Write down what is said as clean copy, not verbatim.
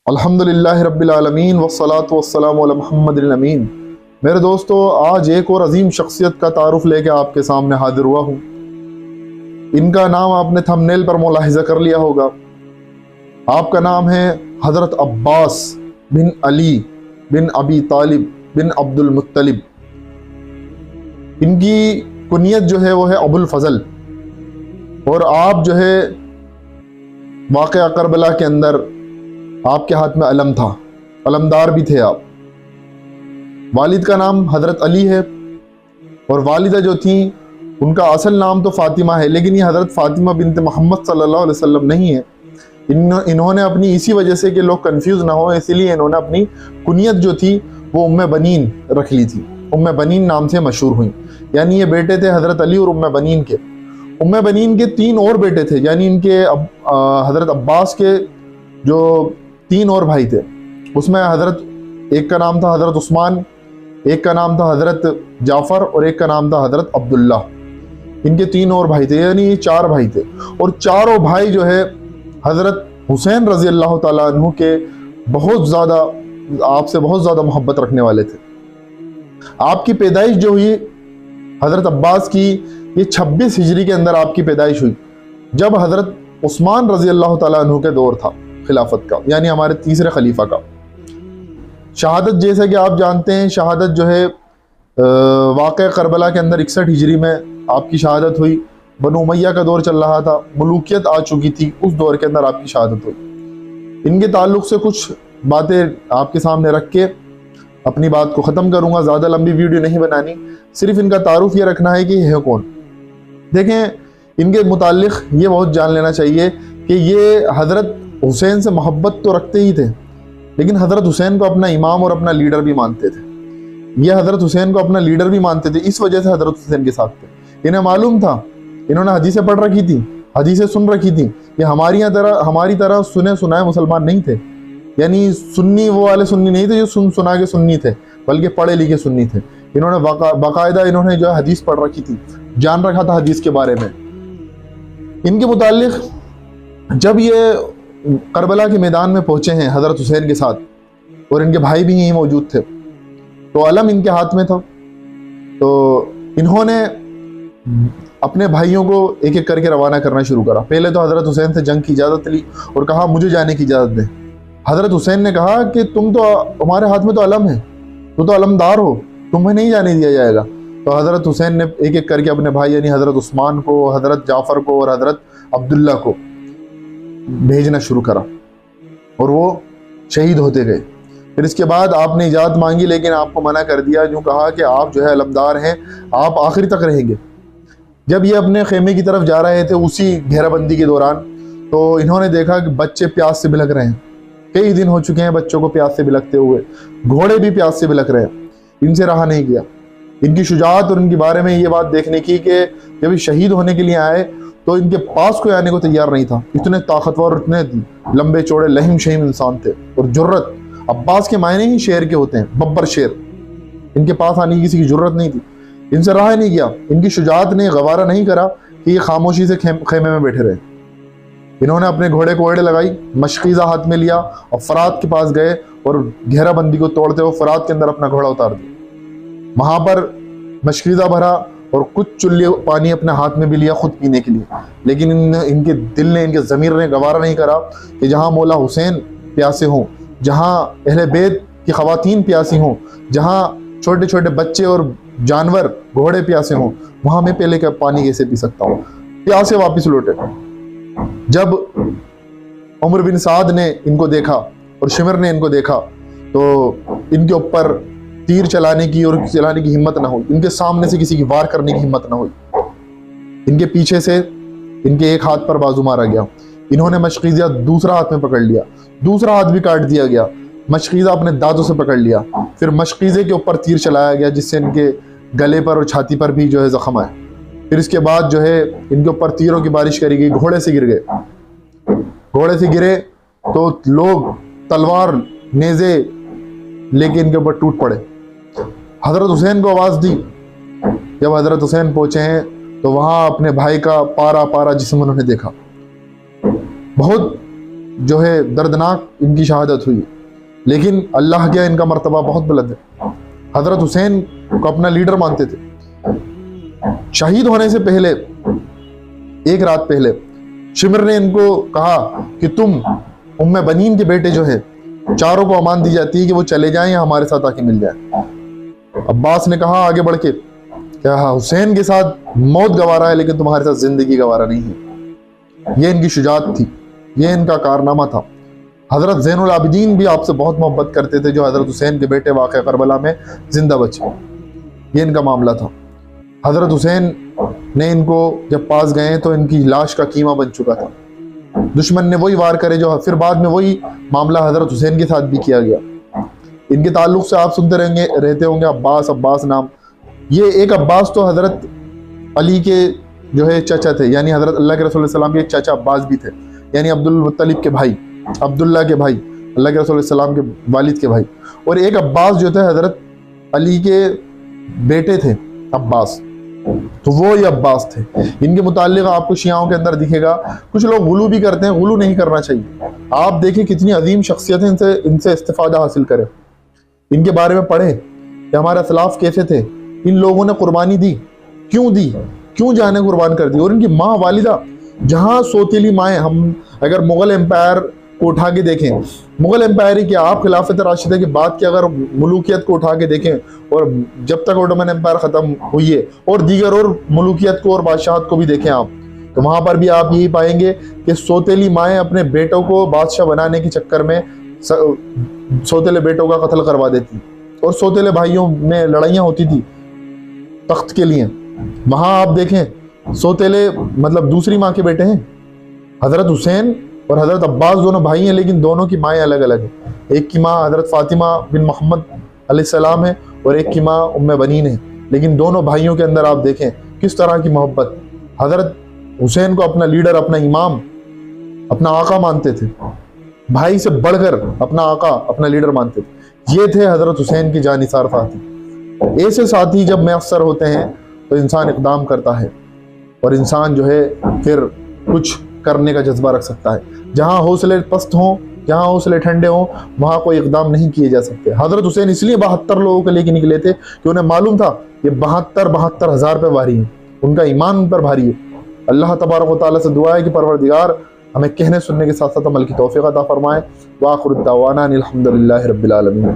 अल्हम्दुलिल्लाह रब्बिल आलमीन वस्सलातु वस्सलामु अला मुहम्मदिल अमीन। मेरे दोस्तों, आज एक और अजीम शख्सियत का तारुफ लेके आपके सामने हाजिर हुआ हूँ। इनका नाम आपने थंबनेल पर मुलाहिजा कर लिया होगा। आपका नाम है हज़रत अब्बास बिन अली बिन अबी तालिब बिन अब्दुल मुत्तलिब। इनकी कुनियत जो है वो है अबुल फजल। और आप जो है वाक़या करबला के अंदर आपके हाथ में अलम था, अलमदार भी थे आप। वालिद का नाम हज़रत अली है और वालिदा जो थी उनका असल नाम तो फ़ातिमा है, लेकिन ये हज़रत फ़ातिमा बिनत मोहम्मद सल्लल्लाहु अलैहि वसल्लम नहीं है। इन्होंने अपनी इसी वजह से कि लोग कंफ्यूज ना हो, इसीलिए इन्होंने अपनी कुनियत जो थी वो उम्मे बनीन रख ली थी। उम्मे बनीन नाम से मशहूर हुई। यानी ये बेटे थे हज़रत अली और उम्मे बनीन के। उम्मे बनीन के 3 और बेटे थे, यानी इनके हज़रत अब्बास के जो 3 और भाई थे, उसमें एक का नाम था हज़रत उस्मान, एक का नाम था हज़रत जाफ़र और एक का नाम था हज़रत अब्दुल्ला। इनके 3 और भाई थे, यानी ये 4 भाई थे। और चारों भाई जो है हज़रत हुसैन रज़ी अल्लाह ताला अन्हु के बहुत ज़्यादा, आपसे बहुत ज़्यादा मोहब्बत रखने वाले थे। आपकी पैदाइश जो हुई हज़रत अब्बास की, ये 26 हिजरी के अंदर आपकी पैदाइश हुई, जब हज़रत उस्मान रज़ी अल्लाह ताला अन्हु के दौर था खिलाफत का, यानी हमारे तीसरे खलीफा का। शहादत जैसे कि आप जानते हैं, शहादत जो है वाक़या करबला के अंदर 61 हिजरी में आपकी शहादत हुई। बनु उमैया का दौर चल रहा था, मलूकियत आ चुकी थी, उस दौर के अंदर आपकी शहादत हुई। इनके ताल्लुक़ से कुछ बातें आपके सामने रख के अपनी बात को ख़त्म करूँगा। ज़्यादा लंबी वीडियो नहीं बनानी, सिर्फ इनका तारुफ ये रखना है कि ये है कौन। देखें, इनके मुताल्लिक़ ये बहुत जान लेना चाहिए कि ये हज़रत हुसैन से मोहब्बत तो रखते ही थे, लेकिन हज़रत हुसैन को अपना इमाम और अपना लीडर भी मानते थे। ये हज़रत हुसैन को अपना लीडर भी मानते थे, इस वजह से हज़रत हुसैन के साथ थे। इन्हें मालूम था, इन्होंने हदीसें पढ़ रखी थी, हदीसें सुन रखी थी कि हमारी तरह सुने सुनाए मुसलमान नहीं थे। यानी सुन्नी वो वाले सुन्नी नहीं थे जो सुना के सुन्नी थे, बल्कि पढ़े लिखे सुन्नी थे। इन्होंने बाकायदा इन्होंने जो हदीस पढ़ रखी थी, जान रखा था हदीस के बारे में। इनके मुताल्लिक़ जब ये करबला के मैदान में पहुंचे हैं हज़रत हुसैन के साथ, और इनके भाई भी यहीं मौजूद थे, तो अलम इनके हाथ में था। तो इन्होंने अपने भाइयों को एक एक करके रवाना करना शुरू करा। पहले तो हज़रत हुसैन से जंग की इजाज़त ली और कहा मुझे जाने की इजाज़त दें। हज़रत हुसैन ने कहा कि तुम तो, हमारे हाथ में तो अलम है, तुम तो अलमदार हो, तुम्हें नहीं जाने दिया जाएगा। तो हज़रत हुसैन ने एक एक करके अपने भाई, यानी हज़रत उस्मान को, हज़रत जाफ़र को और हज़रत अब्दुल्ला को भेजना शुरू करा, और वो शहीद होते गए। फिर इसके बाद आपने इजाज़त मांगी, लेकिन आपको मना कर दिया, जो कहा कि आप जो है अलमदार हैं, आप आखिर तक रहेंगे। जब ये अपने खेमे की तरफ जा रहे थे उसी घेराबंदी के दौरान, तो इन्होंने देखा कि बच्चे प्यास से बिलख रहे हैं। कई दिन हो चुके हैं बच्चों को प्यास से बिलखते हुए, घोड़े भी प्यास से बिलख रहे हैं। इनसे रहा नहीं गया। इनकी शुजाअत और इनके बारे में ये बात देखने की कि जब ये शहीद होने के लिए आए तो इनके पास कोई आने को तैयार नहीं था। इतने ताकतवर, इतने लंबे चौड़े लहीम शहीम इंसान थे। और जुर्रत, अब्बास के मायने ही शेर के होते हैं, बब्बर शेर। इनके पास आने की किसी की जुर्रत नहीं थी। इनसे रहा नहीं गया। इनकी शुजाअत ने गवारा नहीं करा कि ये खामोशी से खेमे में बैठे रहे। इन्होंने अपने घोड़े को एड़े लगाई, मशकीज़ा हाथ में लिया और फरात के पास गए और घेराबंदी को तोड़ते हुए फरात के अंदर अपना घोड़ा उतार दिया। वहां पर मशकीज़ा भरा और कुछ चुल्ली पानी अपने हाथ में भी लिया खुद पीने के लिए। लेकिन इनके दिल ने, इनके ज़मीर ने गवारा नहीं करा कि जहाँ मौला हुसैन प्यासे हों, जहाँ अहले बैत की ख़वातीन प्यासी हों, जहाँ छोटे छोटे बच्चे और जानवर घोड़े प्यासे हों, वहाँ मैं पहले का पानी कैसे पी सकता हूँ। प्यासे वापस लौटे। जब उमर बिन साद ने इनको देखा और शिमर ने इनको देखा, तो इनके ऊपर तीर चलाने की हिम्मत ना हुई। इनके सामने से किसी की वार करने की हिम्मत ना हुई। इनके पीछे से इनके एक हाथ पर बाजू मारा गया। इन्होंने मशकीज़ा दूसरा हाथ में पकड़ लिया, दूसरा हाथ भी काट दिया गया। मशकीज़ा अपने दांतों से पकड़ लिया। फिर मशकीज़े के ऊपर तीर चलाया गया, जिससे इनके गले पर और छाती पर भी जो है जख्म आए। फिर इसके बाद जो है इनके ऊपर तीरों की बारिश करी गई। घोड़े से गिर गए। घोड़े से गिरे तो लोग तलवार नेज़े लेके इनके ऊपर टूट पड़े। हज़रत हुसैन को आवाज़ दी। जब हज़रत हुसैन पहुँचे हैं तो वहाँ अपने भाई का पारा पारा जिस्म उन्होंने देखा। बहुत جو ہے دردناک ان کی شہادت ہوئی، لیکن اللہ کیا ان کا مرتبہ بہت بلند ہے۔ حضرت حسین کو اپنا لیڈر مانتے تھے۔ شہید ہونے سے پہلے ایک رات پہلے شمر نے ان کو کہا کہ تم ام بنین کے بیٹے جو ہے چاروں کو امان دی جاتی ہے کہ وہ چلے جائیں یا ہمارے ساتھ آ کے مل جائیں۔ عباس نے کہا آگے بڑھ کے کہ حسین کے ساتھ موت گوارا ہے لیکن تمہارے ساتھ زندگی گوارا نہیں ہے۔ یہ ان کی شجاعت تھی، یہ ان کا کارنامہ تھا۔ حضرت زین العابدین بھی آپ سے بہت محبت کرتے تھے جو حضرت حسین کے بیٹے واقعہ کربلا میں زندہ بچے۔ یہ ان کا معاملہ تھا۔ حضرت حسین نے ان کو جب پاس گئے تو ان کی لاش کا قیمہ بن چکا تھا۔ دشمن نے وہی وار کرے جو پھر بعد میں وہی معاملہ حضرت حسین کے ساتھ بھی کیا گیا۔ ان کے تعلق سے آپ سنتے رہتے ہوں گے عباس نام۔ یہ ایک عباس تو حضرت علی کے جو ہے چچا تھے، یعنی حضرت اللہ کے رسول صلی اللہ علیہ وسلم کے ایک چچا عباس بھی تھے، یعنی عبد المطلب کے بھائی، عبداللہ کے بھائی، اللہ کے رسول صلی اللہ علیہ وسلم کے والد کے بھائی۔ اور ایک عباس جو تھے حضرت علی کے بیٹے تھے عباس، تو وہ یہ عباس تھے۔ ان کے متعلق آپ کو شیعوں کے اندر دکھے گا کچھ لوگ غلو بھی کرتے ہیں، غلو نہیں کرنا چاہیے۔ آپ دیکھیں کتنی عظیم شخصیتیں ان سے استفادہ حاصل کریں، ان کے بارے میں پڑھیں کہ ہمارے اسلاف کیسے تھے، ان لوگوں نے قربانی دی، کیوں جانیں قربان کر دی۔ اور ان کی ماں والدہ، جہاں سوتیلی مائیں، ہم اگر مغل امپائر کو اٹھا کے دیکھیں، مغل امپائر ہی کیا، آپ خلافت راشدہ کے بعد کی اگر ملوکیت کو اٹھا کے دیکھیں، اور جب تک اوٹومن امپائر ختم ہوئی ہے، اور دیگر اور ملوکیت کو اور بادشاہت کو بھی دیکھیں آپ، تو وہاں پر بھی آپ یہی پائیں گے کہ سوتیلی مائیں اپنے بیٹوں کو بادشاہ بنانے کے چکر میں سوتیلے بیٹوں کا قتل کروا دیتی، اور سوتیلے بھائیوں میں لڑائیاں ہوتی تھی تخت کے لیے۔ وہاں آپ دیکھیں سوتیلے مطلب دوسری ماں کے بیٹے ہیں۔ حضرت حسین اور حضرت عباس دونوں بھائی ہیں، لیکن دونوں کی مائیں الگ الگ ہیں۔ ایک کی ماں حضرت فاطمہ بن محمد علیہ السلام ہے، اور ایک کی ماں ام بنین ہے، لیکن دونوں بھائیوں کے اندر آپ دیکھیں کس طرح کی محبت۔ حضرت حسین کو اپنا لیڈر، اپنا امام، اپنا آقا مانتے تھے، بھائی سے بڑھ کر اپنا آقا، اپنا لیڈر مانتے تھے۔ یہ تھے حضرت حسین کی جانثار ساتھی۔ ایسے ساتھی جب میسر ہوتے ہیں تو انسان اقدام کرتا ہے، اور انسان جو ہے پھر کچھ کرنے کا جذبہ رکھ سکتا ہے۔ جہاں حوصلے پست ہوں، جہاں حوصلے ٹھنڈے ہوں، وہاں کوئی اقدام نہیں کیے جا سکتے۔ حضرت حسین اس لیے 72 لوگوں کے لے کے نکلے تھے کہ انہیں معلوم تھا یہ 72 ہزار پہ بھاری ہیں، ان کا ایمان ان پر بھاری ہے۔ اللہ تبارک و تعالیٰ سے دعا ہے کہ پروردگار ہمیں کہنے سننے کے ساتھ ساتھ عمل کی توفیق عطا فرمائے۔ وآخر الدعوانا الحمد للہ رب العالمین۔